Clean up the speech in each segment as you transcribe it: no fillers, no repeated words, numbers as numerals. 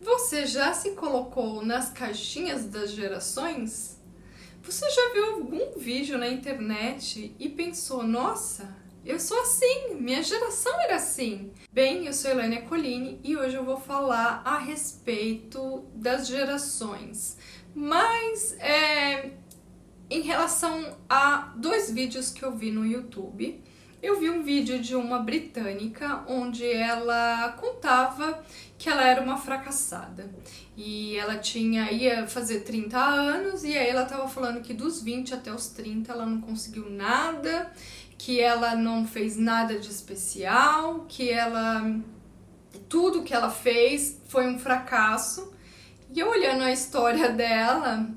Você já se colocou nas caixinhas das gerações? Você já viu algum vídeo na internet e pensou, nossa, eu sou assim, minha geração era assim? Bem, eu sou Elaine Colline e hoje eu vou falar a respeito das gerações. Mas em relação a dois vídeos que eu vi no YouTube. Eu vi um vídeo de uma britânica onde ela contava que ela era uma fracassada e ela ia fazer 30 anos e aí ela estava falando que dos 20 até os 30 ela não conseguiu nada, que ela não fez nada de especial, que tudo que ela fez foi um fracasso. E eu olhando a história dela,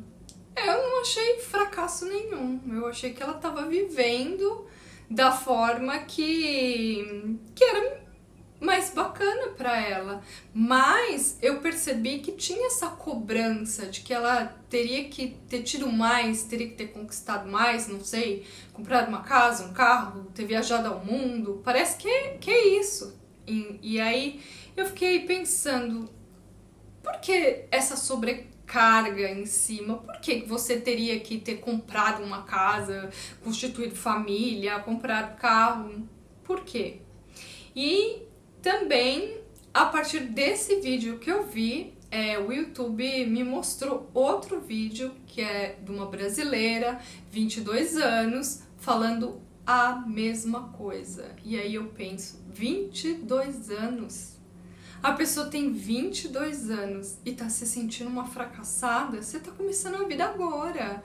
eu não achei fracasso nenhum, eu achei que ela estava vivendo da forma que era mais bacana para ela. Mas eu percebi que tinha essa cobrança de que ela teria que ter tido mais, teria que ter conquistado mais, não sei, comprado uma casa, um carro, ter viajado ao mundo. Parece que é isso. E aí eu fiquei pensando, por que essa sobrecarga em cima? Por que você teria que ter comprado uma casa, constituído família, comprado carro? Por quê? E também, a partir desse vídeo que eu vi, o YouTube me mostrou outro vídeo que é de uma brasileira, 22 anos, falando a mesma coisa. E aí eu penso, 22 anos? A pessoa tem 22 anos e tá se sentindo uma fracassada, você tá começando a vida agora.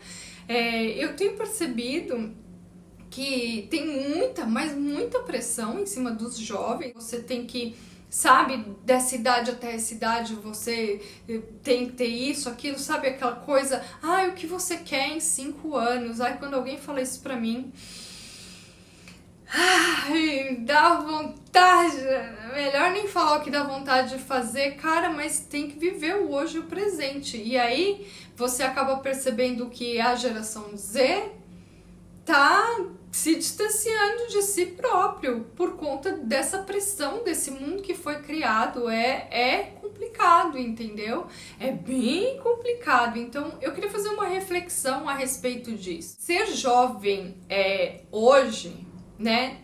Eu tenho percebido que tem mas muita pressão em cima dos jovens. Você tem que, sabe, dessa idade até essa idade você tem que ter isso, aquilo, sabe, aquela coisa, o que você quer em 5 anos? Quando alguém fala isso pra mim, dá vontade, melhor nem falar o que dá vontade de fazer, cara, mas tem que viver o hoje e o presente. E aí você acaba percebendo que a geração Z tá se distanciando de si próprio por conta dessa pressão desse mundo que foi criado. É complicado, entendeu? É bem complicado. Então eu queria fazer uma reflexão a respeito disso. Ser jovem hoje, né,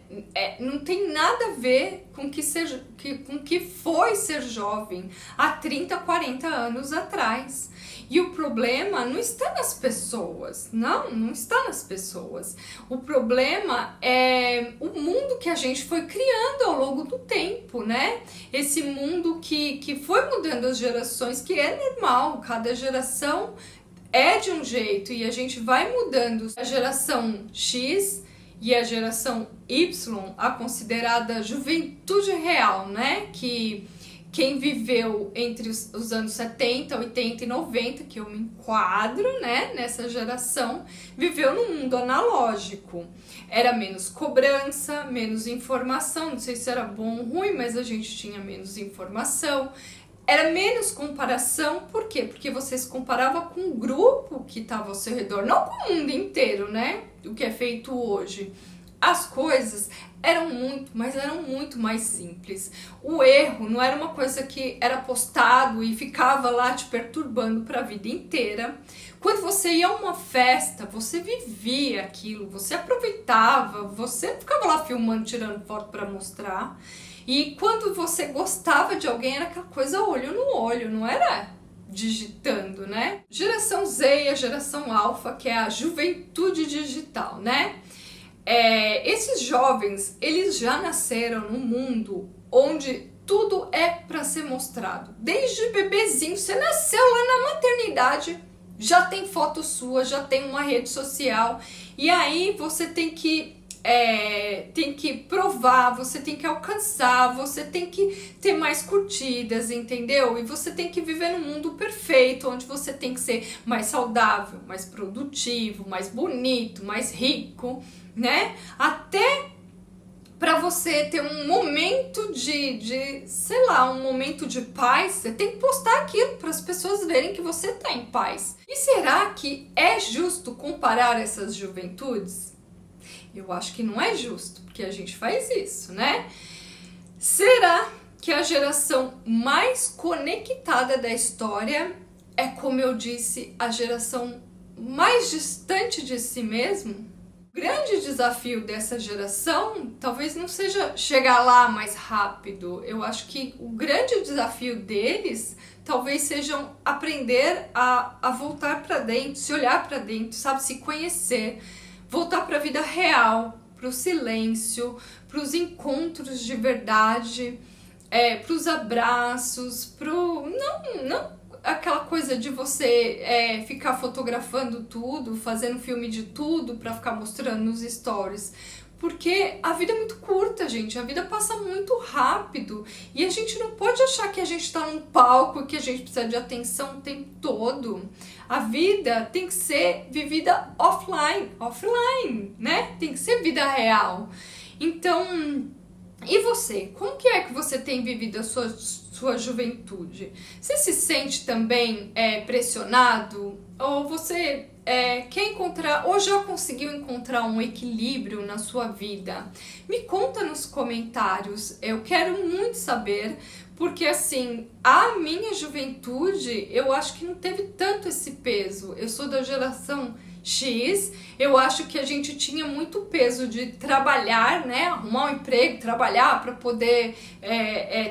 não tem nada a ver com que foi ser jovem há 30, 40 anos atrás. E o problema não está nas pessoas, não está nas pessoas. O problema é o mundo que a gente foi criando ao longo do tempo, né? Esse mundo que foi mudando as gerações, que é normal, cada geração é de um jeito e a gente vai mudando. A geração X e a geração Y, a considerada juventude real, né? Que quem viveu entre os anos 70, 80 e 90, que eu me enquadro, né, nessa geração, viveu num mundo analógico. Era menos cobrança, menos informação, não sei se era bom ou ruim, mas a gente tinha menos informação. Era menos comparação, por quê? Porque você se comparava com o grupo que estava ao seu redor, não com o mundo inteiro, né? O que é feito hoje. As coisas eram muito mais simples. O erro não era uma coisa que era postado e ficava lá te perturbando para a vida inteira. Quando você ia a uma festa, você vivia aquilo, você aproveitava, você ficava lá filmando, tirando foto para mostrar. E quando você gostava de alguém, era aquela coisa olho no olho, não era digitando, né? Geração Z e a geração Alpha, que é a juventude digital, né? Esses jovens, eles já nasceram num mundo onde tudo é para ser mostrado. Desde bebezinho, você nasceu lá na maternidade, já tem foto sua, já tem uma rede social, e aí você tem que provar, você tem que alcançar, você tem que ter mais curtidas, entendeu? E você tem que viver num mundo perfeito, onde você tem que ser mais saudável, mais produtivo, mais bonito, mais rico, né? Até para você ter um momento um momento de paz, você tem que postar aquilo para as pessoas verem que você tá em paz. E será que é justo comparar essas juventudes? Eu acho que não é justo, porque a gente faz isso, né? Será que a geração mais conectada da história é, como eu disse, a geração mais distante de si mesmo. O grande desafio dessa geração talvez não seja chegar lá mais rápido. Eu acho que o grande desafio deles talvez seja aprender a voltar para dentro, se olhar para dentro, sabe, se conhecer, voltar para a vida real, para o silêncio, para os encontros de verdade, para os abraços, não aquela coisa de você ficar fotografando tudo, fazendo filme de tudo para ficar mostrando nos stories. Porque a vida é muito curta, gente. A vida passa muito rápido. E a gente não pode achar que a gente tá num palco e que a gente precisa de atenção o tempo todo. A vida tem que ser vivida offline, né? Tem que ser vida real. Então, e você? Como que é que você tem vivido a sua juventude? Você se sente também pressionado? Ou você quer encontrar, ou já conseguiu encontrar um equilíbrio na sua vida? Me conta nos comentários, eu quero muito saber, porque assim, a minha juventude, eu acho que não teve tanto esse peso. Eu sou da geração X, eu acho que a gente tinha muito peso de trabalhar, né, arrumar um emprego, trabalhar para poder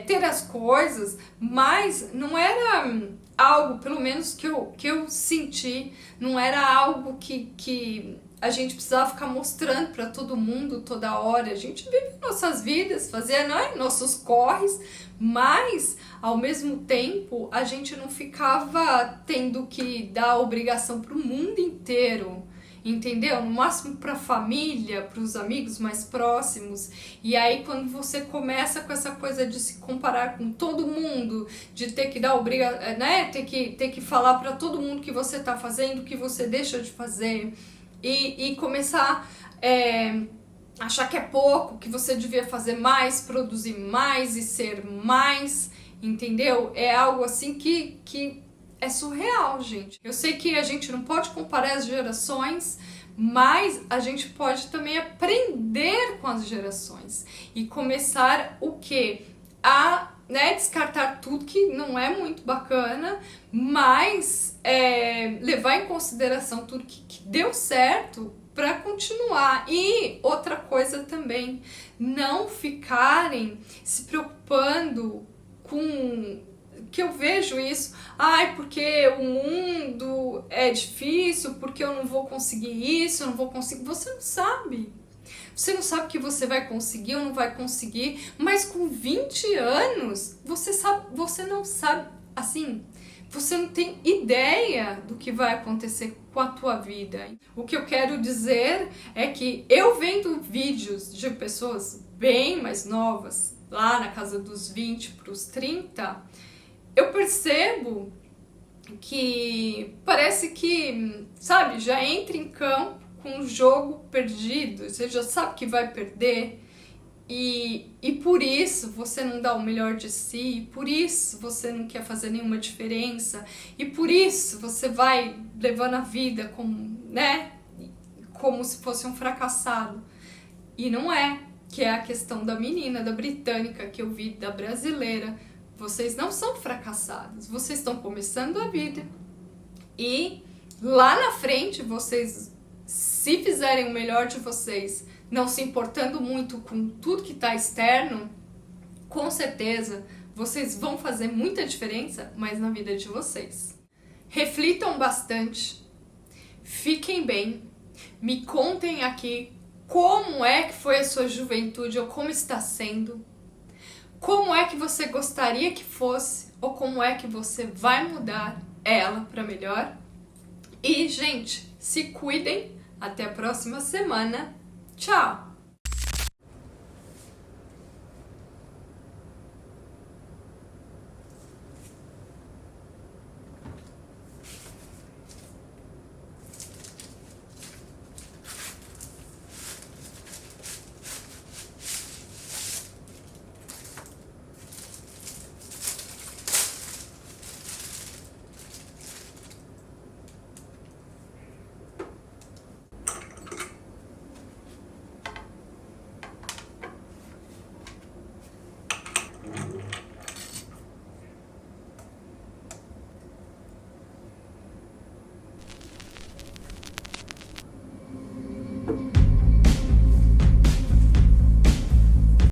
ter as coisas, mas não era algo, pelo menos que eu senti, não era algo que a gente precisava ficar mostrando para todo mundo toda hora. A gente vive nossas vidas, fazia nossos corres, mas ao mesmo tempo a gente não ficava tendo que dar obrigação para o mundo inteiro, entendeu? No máximo para a família, para os amigos mais próximos. E aí quando você começa com essa coisa de se comparar com todo mundo, de ter que dar né, ter que falar para todo mundo que você tá fazendo, que você deixa de fazer, e começar achar que é pouco, que você devia fazer mais, produzir mais e ser mais, entendeu? É algo assim que é surreal, gente. Eu sei que a gente não pode comparar as gerações, mas a gente pode também aprender com as gerações e começar o quê? A descartar tudo que não é muito bacana, mas levar em consideração tudo que deu certo para continuar. E outra coisa também, não ficarem se preocupando com, que eu vejo isso, porque o mundo é difícil, porque eu não vou conseguir isso, eu não vou conseguir. Você não sabe. Você não sabe que você vai conseguir ou não vai conseguir, mas com 20 anos, você não sabe, assim, você não tem ideia do que vai acontecer com a tua vida. O que eu quero dizer é que eu vendo vídeos de pessoas bem mais novas, lá na casa dos 20 para os 30, eu percebo que parece que, sabe, já entra em campo com o jogo perdido, você já sabe que vai perder, e por isso você não dá o melhor de si, por isso você não quer fazer nenhuma diferença, e por isso você vai levando a vida como se fosse um fracassado. E não é, que é a questão da menina, da britânica que eu vi, da brasileira. Vocês não são fracassados, vocês estão começando a vida. E lá na frente, vocês, se fizerem o melhor de vocês, não se importando muito com tudo que está externo, com certeza vocês vão fazer muita diferença, mas na vida de vocês. Reflitam bastante, fiquem bem, me contem aqui como é que foi a sua juventude ou como está sendo, como é que você gostaria que fosse ou como é que você vai mudar ela para melhor. E, gente, se cuidem, até a próxima semana. Tchau!